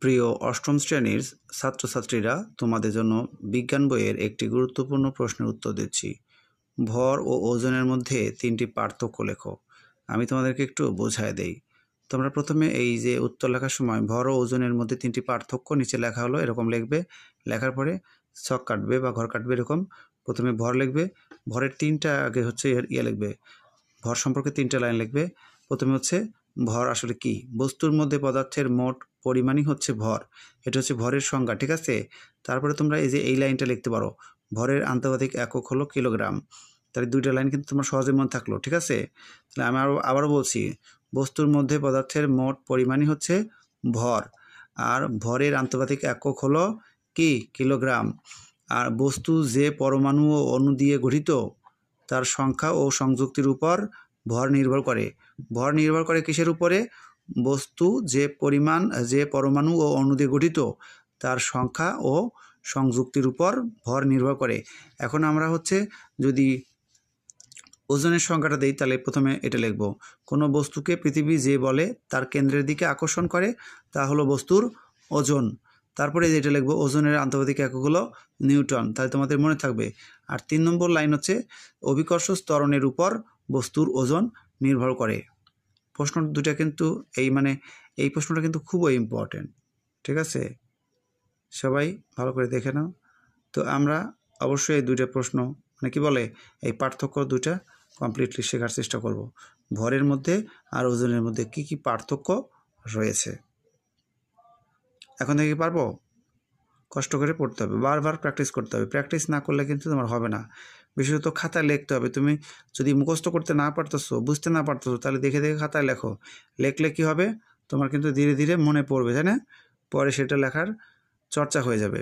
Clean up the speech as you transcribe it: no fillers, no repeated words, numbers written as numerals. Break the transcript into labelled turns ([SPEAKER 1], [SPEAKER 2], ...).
[SPEAKER 1] প্রিয় অষ্টম শ্রেণীর ছাত্রছাত্রীরা, তোমাদের জন্য বিজ্ঞান বইয়ের একটি গুরুত্বপূর্ণ প্রশ্নের উত্তর দিচ্ছি। ভর ও ওজনের মধ্যে তিনটি পার্থক্য লেখো। আমি তোমাদেরকে একটু বোঝায় দেই। তোমরা প্রথমে এই যে উত্তর লেখার সময় ভর ও ওজনের মধ্যে তিনটি পার্থক্য নিচে লেখা হলো, এরকম লিখবে। লেখার পরে ছক কাটবে বা ঘর কাটবে এরকম। প্রথমে ভর লিখবে, ভরের তিনটা আগে হচ্ছে লিখবে, ভর সম্পর্কে তিনটা লাইন লিখবে। প্রথমে হচ্ছে ভর আসলে কি, বস্তুর মধ্যে পদার্থের মোট পরিমাণই হচ্ছে ভর, এটা হচ্ছে ভরের সংজ্ঞা, ঠিক আছে। তারপরে তোমরা এই যে এই লাইনটা লিখতে পারো, ভরের আন্তর্জাতিক একক হলো কিলোগ্রাম। তাহলে দুইটা লাইন কিন্তু তোমার সহজে মনে থাকলো, ঠিক আছে। তাহলে আমি আবারও বলছি, বস্তুর মধ্যে পদার্থের মোট পরিমাণই হচ্ছে ভর, আর ভরের আন্তর্জাতিক একক হলো কি, কিলোগ্রাম। আর বস্তু যে পরমাণু ও অণু দিয়ে গঠিত তার সংখ্যা ও সংযুক্তির উপর ভর নির্ভর করে। ভর নির্ভর করে কিসের উপরে? বস্তু যে পরমাণু ও অণু দিয়ে গঠিত তার সংখ্যা ও সংযুক্তির উপর ভর নির্ভর করে। এখন আমরা হচ্ছে যদি ওজনের সংখ্যাটা দেই, তাহলে প্রথমে এটা লিখব, কোনো বস্তুকে পৃথিবী যে বলে তার কেন্দ্রের দিকে আকর্ষণ করে তা হলো বস্তুর ওজন। তারপরে যেটা লিখব, ওজনের আন্তর্জাতিক একক হলো নিউটন, তাহলে তোমাদের মনে থাকবে। আর 3 নম্বর লাইন হচ্ছে, অভিকর্ষ ত্বরণের উপর বস্তুর ওজন নির্ভর করে। প্রশ্ন দুটা কিন্তু এই প্রশ্নটা কিন্তু খুবই ইম্পর্টেন্ট, ঠিক আছে। সবাই ভালো করে দেখে নাও। তো আমরা অবশ্যই এই দুইটা প্রশ্ন কি বলে, এই পার্থক্য দুটা কমপ্লিটলি শেখার চেষ্টা করব। ভরের মধ্যে আর ওজনের মধ্যে কি কি পার্থক্য রয়েছে। এখন থেকে পারবো? কষ্ট করে পড়তে হবে, বারবার প্র্যাকটিস করতে হবে। প্র্যাকটিস না করলে কিন্তু তোমার হবে না। বিশেষত খাতায় লিখতে হবে। তুমি যদি মুখস্থ করতে না পারতেছো, বুঝতে না পারতেছো, তাহলে দেখে দেখে খাতায় লেখো। লেখলে কি হবে, তোমার কিন্তু ধীরে ধীরে মনে পড়বে, তাই না? পরে সেটা লেখার চর্চা হয়ে যাবে।